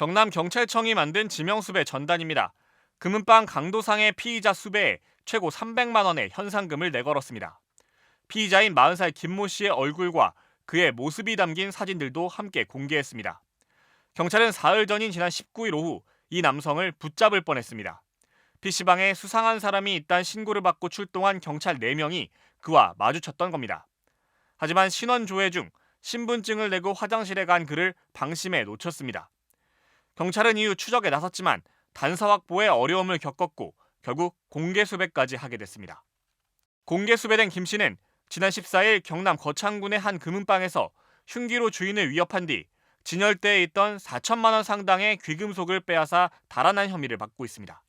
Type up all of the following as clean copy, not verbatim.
경남경찰청이 만든 지명수배 전단입니다. 금은방 강도상의 피의자 수배에 최고 300만 원의 현상금을 내걸었습니다. 피의자인 40살 김모 씨의 얼굴과 그의 모습이 담긴 사진들도 함께 공개했습니다. 경찰은 사흘 전인 지난 19일 오후 이 남성을 붙잡을 뻔했습니다. PC방에 수상한 사람이 있다는 신고를 받고 출동한 경찰 4명이 그와 마주쳤던 겁니다. 하지만 신원 조회 중 신분증을 내고 화장실에 간 그를 방심해 놓쳤습니다. 경찰은 이후 추적에 나섰지만 단서 확보에 어려움을 겪었고 결국 공개 수배까지 하게 됐습니다. 공개 수배된 김 씨는 지난 14일 경남 거창군의 한 금은방에서 흉기로 주인을 위협한 뒤 진열대에 있던 4천만 원 상당의 귀금속을 빼앗아 달아난 혐의를 받고 있습니다.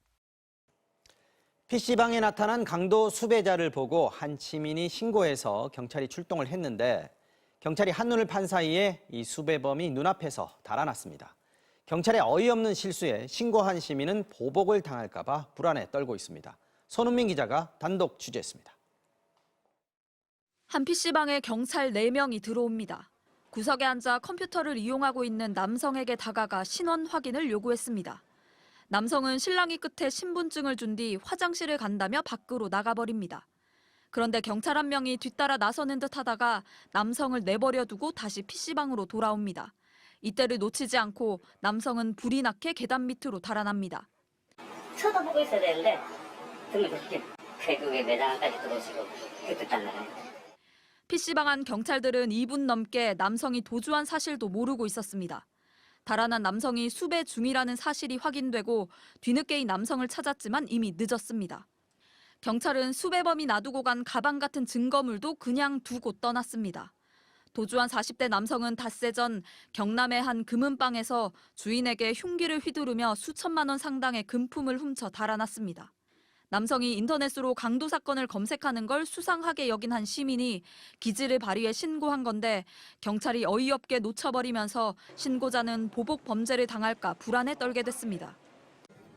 PC방에 나타난 강도 수배자를 보고 한 시민이 신고해서 경찰이 출동을 했는데 경찰이 한눈을 판 사이에 이 수배범이 눈앞에서 달아났습니다. 경찰의 어이없는 실수에 신고한 시민은 보복을 당할까 봐 불안에 떨고 있습니다. 손은민 기자가 단독 취재했습니다. 한 PC방에 경찰 4명이 들어옵니다. 구석에 앉아 컴퓨터를 이용하고 있는 남성에게 다가가 신원 확인을 요구했습니다. 남성은 실랑이 끝에 신분증을 준 뒤 화장실을 간다며 밖으로 나가버립니다. 그런데 경찰 한 명이 뒤따라 나서는 듯 하다가 남성을 내버려 두고 다시 PC방으로 돌아옵니다. 이때를 놓치지 않고 남성은 불이 나게 계단 밑으로 달아납니다. 쳐다보고 있어야 되는데 등을 그렇게 그 매장까지 들어오시고 그때 달라요. PC방 안 경찰들은 2분 넘게 남성이 도주한 사실도 모르고 있었습니다. 달아난 남성이 수배 중이라는 사실이 확인되고 뒤늦게 이 남성을 찾았지만 이미 늦었습니다. 경찰은 수배범이 놔두고 간 가방 같은 증거물도 그냥 두고 떠났습니다. 도주한 40대 남성은 닷새 전 경남의 한 금은방에서 주인에게 흉기를 휘두르며 수천만 원 상당의 금품을 훔쳐 달아났습니다. 남성이 인터넷으로 강도 사건을 검색하는 걸 수상하게 여긴 한 시민이 기지를 발휘해 신고한 건데 경찰이 어이없게 놓쳐버리면서 신고자는 보복 범죄를 당할까 불안에 떨게 됐습니다.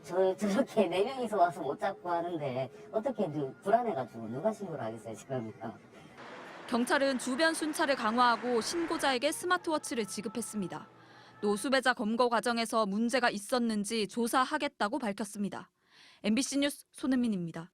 저렇게 4명이서 와서 못 잡고 하는데 어떻게 불안해가지고 누가 신고를 하겠어요 지금. 경찰은 주변 순찰을 강화하고 신고자에게 스마트워치를 지급했습니다. 또 수배자 검거 과정에서 문제가 있었는지 조사하겠다고 밝혔습니다. MBC 뉴스 손은민입니다.